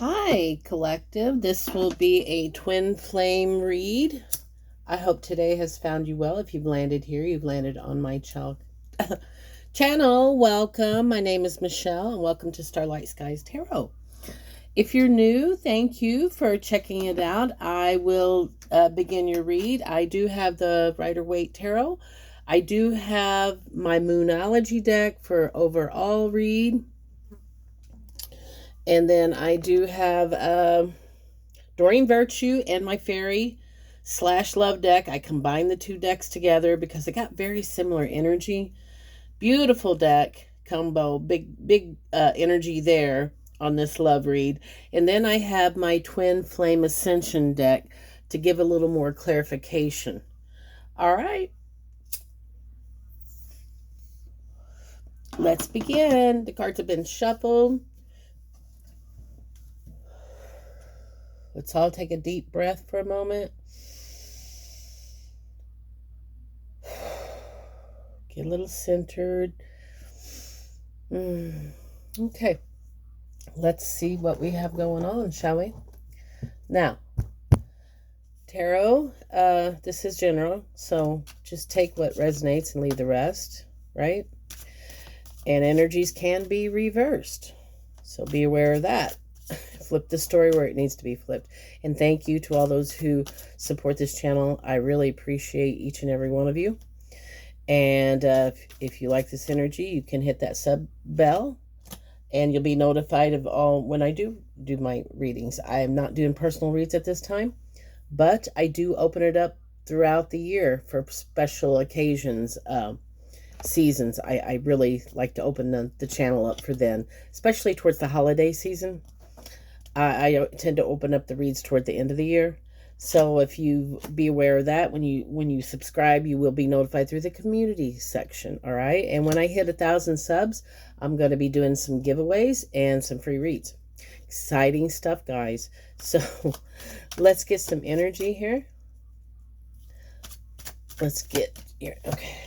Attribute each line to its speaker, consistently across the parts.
Speaker 1: Hi, collective. This will be a twin flame read. I hope today has found you well. If you've landed here, you've landed on my channel. Welcome. My name is Michelle, and welcome to Starlight Skies Tarot. If you're new, thank you for checking it out. I will begin your read. I do have the Rider-Waite Tarot. I do have my Moonology deck for overall read. And then I do have Doreen Virtue and my Fairy / Love deck. I combined the two decks together because they got very similar energy. Beautiful deck combo. Big energy there on this love read. And then I have my Twin Flame Ascension deck to give a little more clarification. All right. Let's begin. The cards have been shuffled. Let's all take a deep breath for a moment. Get a little centered. Okay. Let's see what we have going on, shall we? Now, tarot, this is general, so just take what resonates and leave the rest, right? And energies can be reversed, so be aware of that. Flip the story where it needs to be flipped. And thank you to all those who support this channel. I really appreciate each and every one of you. And if you like this energy, you can hit that sub bell and you'll be notified of all when I do my readings. I am not doing personal reads at this time, but I do open it up throughout the year for special occasions, seasons. I really like to open the channel up for then, especially towards the holiday season. I tend to open up the reads toward the end of the year. So if you be aware of that, when you subscribe, you will be notified through the community section. All right. And when I hit 1,000 subs, I'm going to be doing some giveaways and some free reads. Exciting stuff, guys. So let's get some energy here. Let's get here. Okay.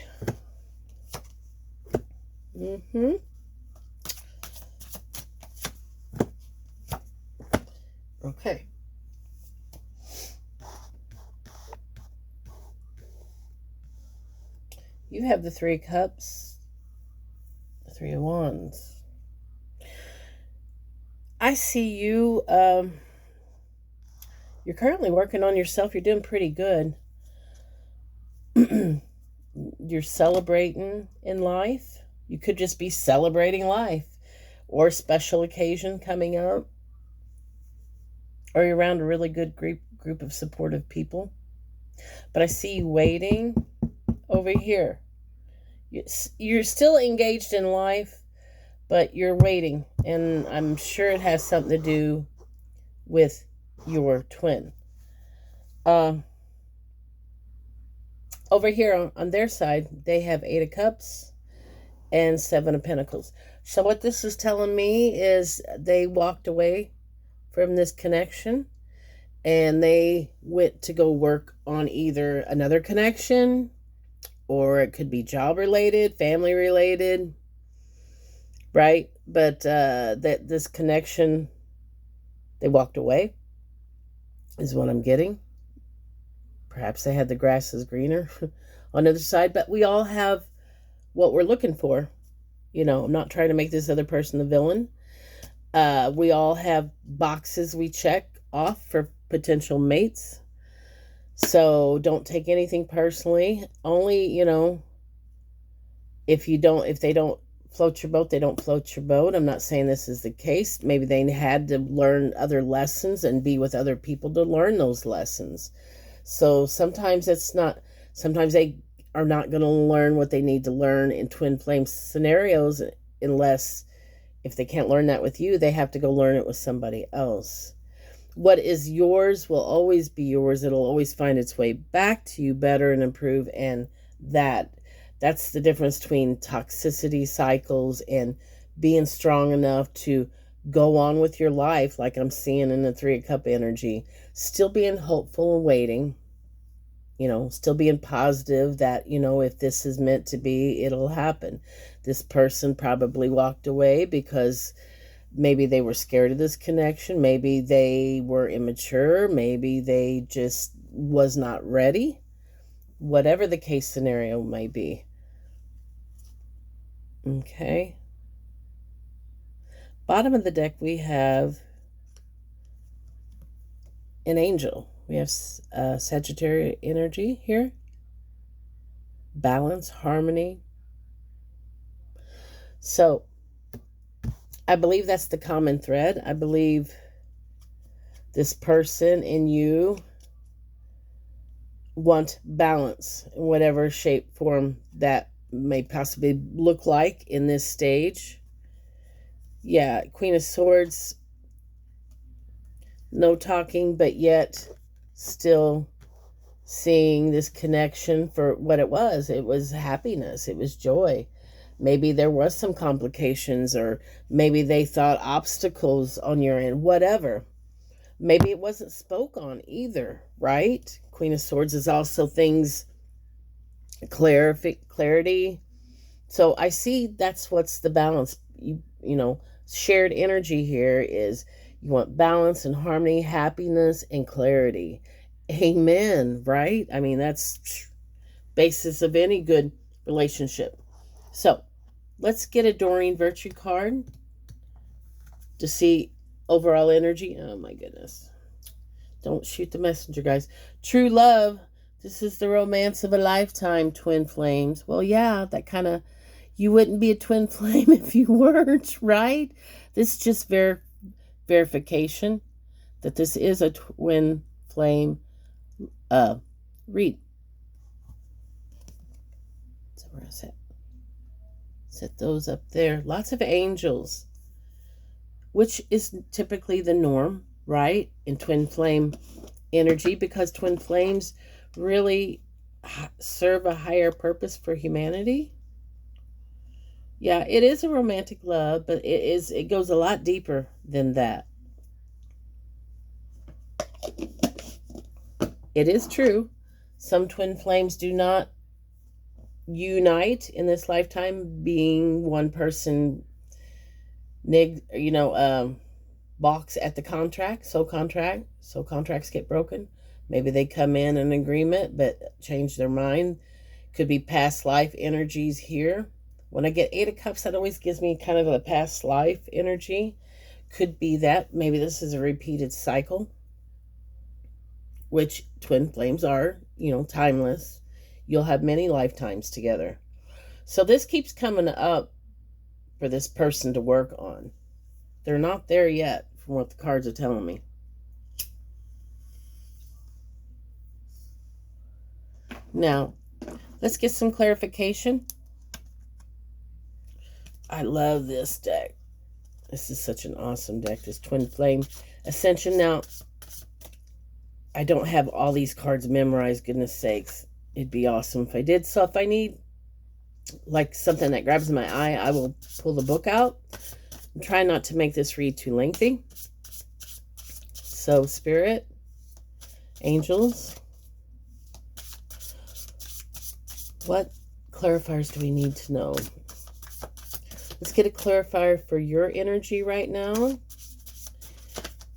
Speaker 1: Okay. You have the 3 cups, the 3 of wands. I see you, you're currently working on yourself. You're doing pretty good. You're celebrating in life. You could just be celebrating life or special occasion coming up. Or you're around a really good group of supportive people. But I see you waiting over here. You're still engaged in life, but you're waiting. And I'm sure it has something to do with your twin. Over here on their side, they have 8 of Cups and 7 of Pentacles. So what this is telling me is they walked away from this connection and they went to go work on either another connection, or it could be job related, family related, right? But that this connection, they walked away is what I'm getting. Perhaps they had the grass is greener on the other side, but we all have what we're looking for. You know, I'm not trying to make this other person the villain. We all have boxes we check off for potential mates. So don't take anything personally. Only, you know, if they don't float your boat, they don't float your boat. I'm not saying this is the case. Maybe they had to learn other lessons and be with other people to learn those lessons. So sometimes sometimes they are not going to learn what they need to learn in twin flame scenarios unless, if they can't learn that with you, they have to go learn it with somebody else. What is yours will always be yours. It'll always find its way back to you better and improve. And that's the difference between toxicity cycles and being strong enough to go on with your life, like I'm seeing in the 3 of Cup energy. Still being hopeful and waiting. You know, still being positive that, you know, if this is meant to be, it'll happen. This person probably walked away because Maybe they were scared of this connection. Maybe they were immature. Maybe they just was not ready. Whatever the case scenario may be. Okay. Bottom of the deck, we have an angel. We have Sagittarius energy here. Balance, harmony. So, I believe that's the common thread. I believe this person and you want balance in whatever shape, form that may possibly look like in this stage. Yeah, Queen of Swords. No talking, but yet still seeing this connection for what it was. It was happiness. It was joy. Maybe there was some complications, or maybe they thought obstacles on your end, whatever. Maybe it wasn't spoke on either, right? Queen of Swords is also things, clarity. So I see that's what's the balance. You know, shared energy here is you want balance and harmony, happiness and clarity. Amen, right? I mean, that's basis of any good relationship. So let's get a Doreen Virtue card to see overall energy. Oh my goodness. Don't shoot the messenger, guys. True love. This is the romance of a lifetime, twin flames. Well, yeah, that kind of, you wouldn't be a twin flame if you weren't, right? This is just verification that this is a twin flame read. So we're going to set those up there. Lots of angels, which is typically the norm, right, in twin flame energy, because twin flames really serve a higher purpose for humanity. Yeah, it is a romantic love, but it goes a lot deeper than that. It is true, some twin flames do not unite in this lifetime, being one person balks at the contract, so contracts get broken. Maybe they come in an agreement but change their mind. Could be past life energies here. When I get 8 of Cups, that always gives me kind of a past life energy. Could be that. Maybe this is a repeated cycle, which twin flames are, timeless. You'll have many lifetimes together. So this keeps coming up for this person to work on. They're not there yet, from what the cards are telling me. Now, let's get some clarification. I love this deck. This is such an awesome deck, this Twin Flame Ascension. Now, I don't have all these cards memorized, goodness sakes. It'd be awesome if I did. So if I need like something that grabs my eye, I will pull the book out. I'm trying not to make this read too lengthy. So Spirit, Angels, what clarifiers do we need to know? Let's get a clarifier for your energy right now.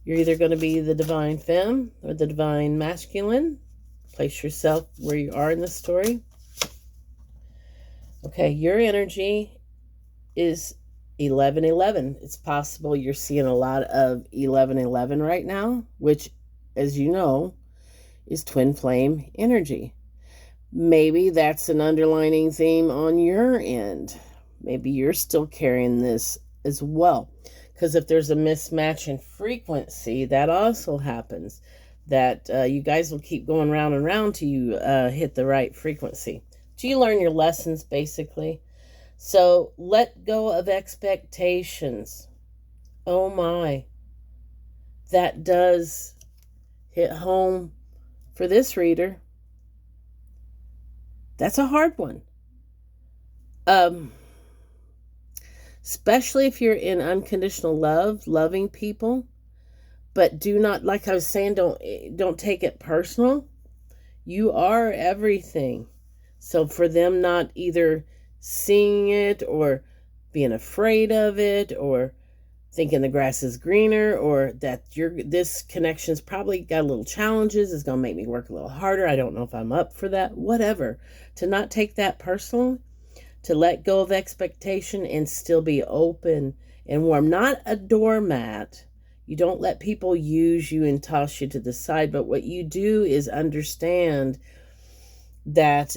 Speaker 1: You're either going to be the Divine Femme or the Divine Masculine. Place yourself where you are in the story. Okay, your energy is 1111. It's possible you're seeing a lot of 1111 right now, which, as you know, is twin flame energy. Maybe that's an underlining theme on your end. Maybe you're still carrying this as well. Because if there's a mismatch in frequency, that also happens. That you guys will keep going round and round till you hit the right frequency. Till you learn your lessons, basically. So let go of expectations. Oh my. That does hit home for this reader. That's a hard one. Especially if you're in unconditional love, loving people. But do not, like I was saying, don't take it personal. You are everything. So for them not either seeing it or being afraid of it or thinking the grass is greener, or that this connection's probably got a little challenges, it's going to make me work a little harder, I don't know if I'm up for that, whatever. To not take that personal, to let go of expectation and still be open and warm. Not a doormat. You don't let people use you and toss you to the side, but what you do is understand that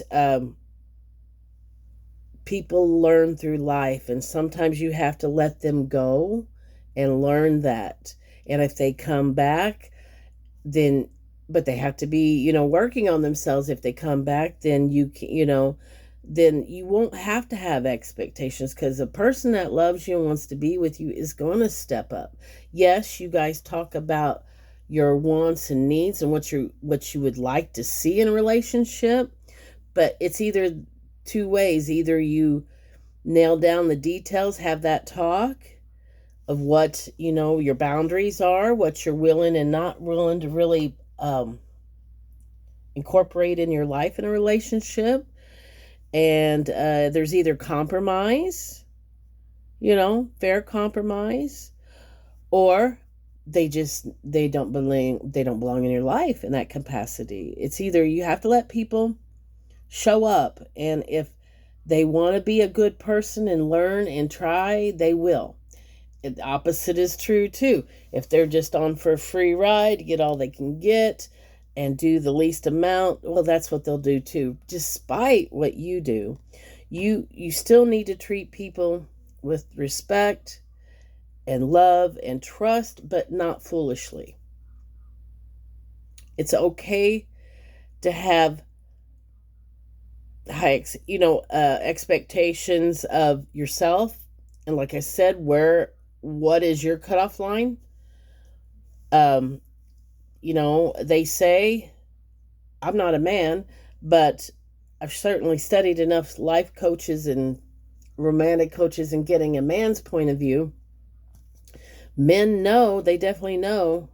Speaker 1: people learn through life, and sometimes you have to let them go and learn that. And if they come back, then, but they have to be, working on themselves. If they come back, then then you won't have to have expectations, because a person that loves you and wants to be with you is going to step up. Yes, you guys talk about your wants and needs and what you would like to see in a relationship, but it's either two ways. Either you nail down the details, have that talk of what, your boundaries are, what you're willing and not willing to really incorporate in your life in a relationship. And there's either compromise, fair compromise, or they don't belong in your life in that capacity. It's either you have to let people show up, and if they want to be a good person and learn and try, they will. The opposite is true too. If they're just on for a free ride, get all they can get and do the least amount, well, that's what they'll do too. Despite what you do, you still need to treat people with respect and love and trust, but not foolishly. It's okay to have high expectations of yourself, and like I said, what is your cutoff line? They say, I'm not a man, but I've certainly studied enough life coaches and romantic coaches and getting a man's point of view. Men know, they definitely know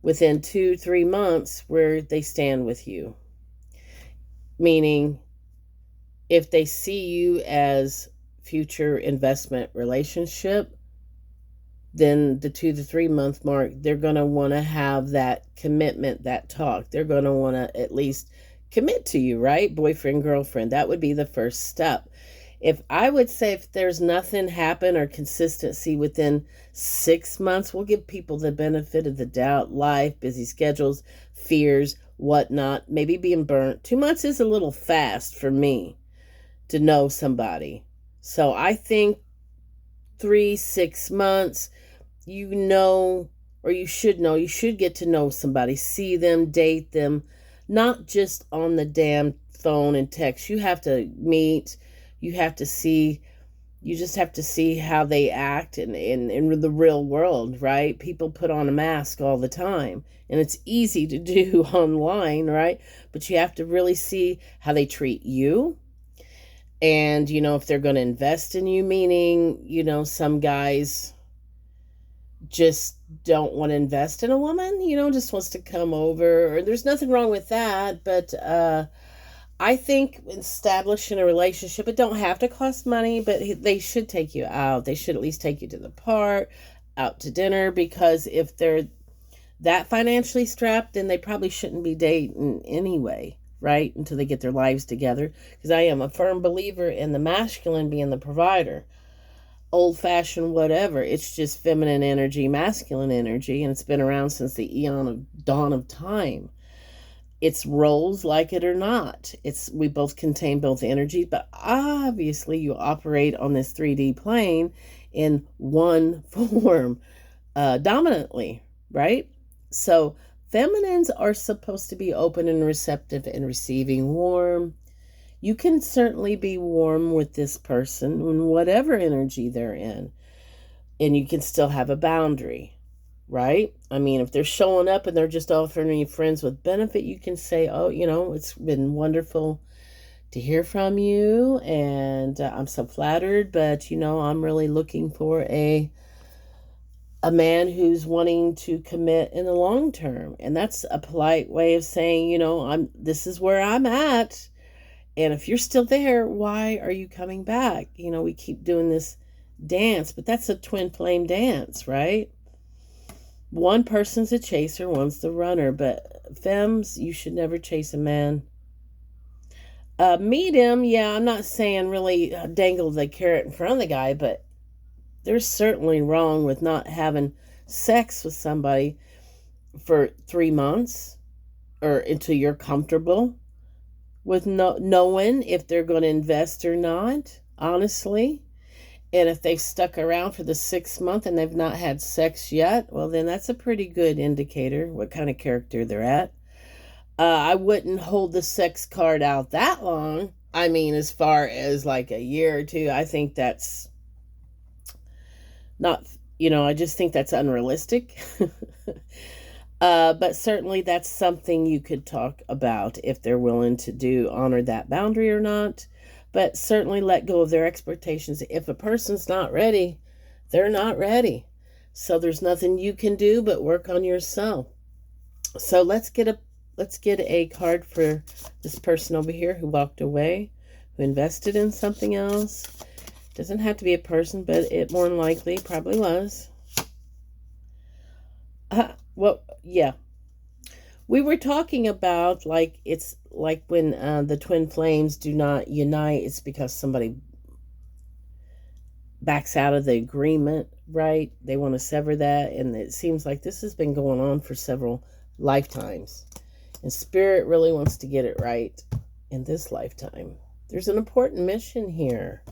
Speaker 1: within 2-3 months where they stand with you. Meaning, if they see you as future investment relationship, then the 2 to 3 month mark, they're going to want to have that commitment, that talk. They're going to want to at least commit to you, right? Boyfriend, girlfriend. That would be the first step. If there's nothing happen or consistency within 6 months, we'll give people the benefit of the doubt. Life, busy schedules, fears, whatnot, maybe being burnt. 2 months is a little fast for me to know somebody. So I think 3-6 months, you should get to know somebody, see them, date them, not just on the damn phone and text. You have to meet, you just have to see how they act in the real world, right? People put on a mask all the time, and it's easy to do online, right? But you have to really see how they treat you. And, if they're going to invest in you, meaning, some guys just don't want to invest in a woman, just wants to come over. Or there's nothing wrong with that. But I think establishing a relationship, it don't have to cost money, but they should take you out. They should at least take you to the park, out to dinner, because if they're that financially strapped, then they probably shouldn't be dating anyway. Right? Until they get their lives together. Because I am a firm believer in the masculine being the provider. Old-fashioned whatever. It's just feminine energy, masculine energy, and it's been around since the dawn of time. It's roles, like it or not. We both contain both energies, but obviously you operate on this 3D plane in one form, dominantly, right? So feminines are supposed to be open and receptive and receiving, warm. You can certainly be warm with this person in whatever energy they're in, and you can still have a boundary, right? I mean, if they're showing up and they're just offering you friends with benefit, you can say, oh, it's been wonderful to hear from you, and I'm so flattered, but, I'm really looking for a man who's wanting to commit in the long term. And that's a polite way of saying, this is where I'm at. And if you're still there, why are you coming back? We keep doing this dance, but that's a twin flame dance, right? One person's a chaser, one's the runner, but femmes, you should never chase a man. Meet him, yeah, I'm not saying really dangle the carrot in front of the guy, but there's certainly wrong with not having sex with somebody for 3 months or until you're comfortable with knowing if they're going to invest or not, honestly. And if they've stuck around for the 6th month and they've not had sex yet, well, then that's a pretty good indicator what kind of character they're at. I wouldn't hold the sex card out that long. I mean, as far as like a year or two, I think that's not, I just think that's unrealistic. But certainly that's something you could talk about if they're willing to honor that boundary or not. But certainly let go of their expectations. If a person's not ready, they're not ready. So there's nothing you can do but work on yourself. So let's get a card for this person over here who walked away, who invested in something else. Doesn't have to be a person, but it more than likely probably was. Well, yeah. We were talking about it's like when the twin flames do not unite, it's because somebody backs out of the agreement, right? They want to sever that, and it seems like this has been going on for several lifetimes. And Spirit really wants to get it right in this lifetime. There's an important mission here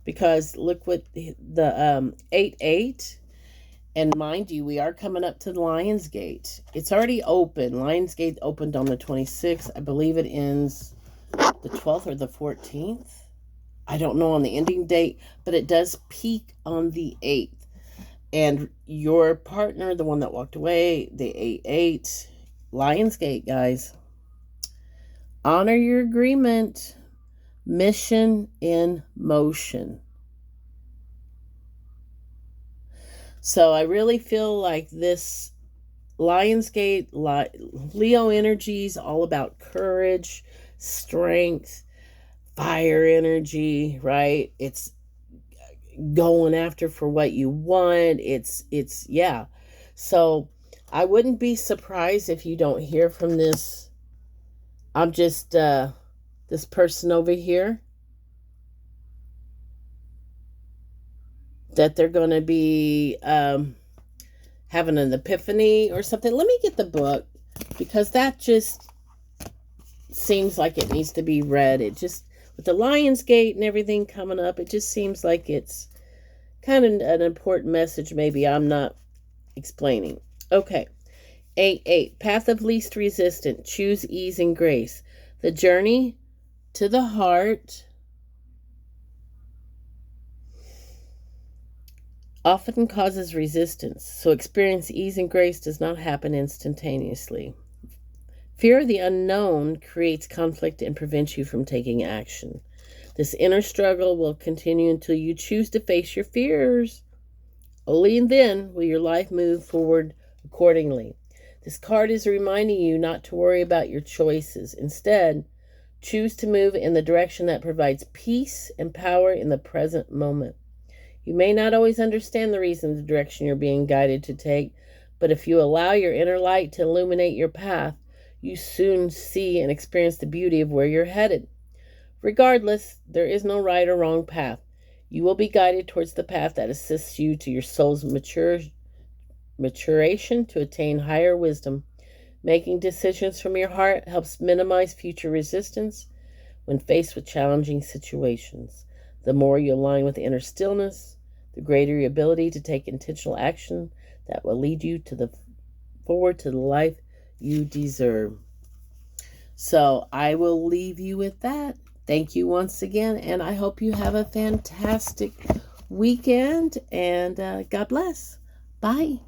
Speaker 1: because look what the 8-8. And mind you, we are coming up to the Lionsgate. It's already open. Lionsgate opened on the 26th. I believe it ends the 12th or the 14th. I don't know on the ending date, but it does peak on the 8th. And your partner, the one that walked away, the 8-8, Lionsgate, guys. Honor your agreement. Mission in motion. So I really feel like this Lionsgate, Leo energy is all about courage, strength, fire energy, right? It's going after for what you want. It's yeah. So I wouldn't be surprised if you don't hear from this. I'm just this person over here. That they're going to be having an epiphany or something. Let me get the book because that just seems like it needs to be read. It just, with the Lionsgate and everything coming up, it just seems like it's kind of an important message maybe I'm not explaining. Okay. 8-8. Path of least resistance. Choose ease and grace. The journey to the heart often causes resistance, so experience ease and grace does not happen instantaneously. Fear of the unknown creates conflict and prevents you from taking action. This inner struggle will continue until you choose to face your fears. Only then will your life move forward accordingly. This card is reminding you not to worry about your choices. Instead, choose to move in the direction that provides peace and power in the present moment. You may not always understand the reason, the direction you're being guided to take, but if you allow your inner light to illuminate your path, you soon see and experience the beauty of where you're headed. Regardless, there is no right or wrong path. You will be guided towards the path that assists you to your soul's maturation to attain higher wisdom. Making decisions from your heart helps minimize future resistance when faced with challenging situations. The more you align with inner stillness, the greater your ability to take intentional action that will lead you forward to the life you deserve. So I will leave you with that. Thank you once again, and I hope you have a fantastic weekend, and God bless. Bye.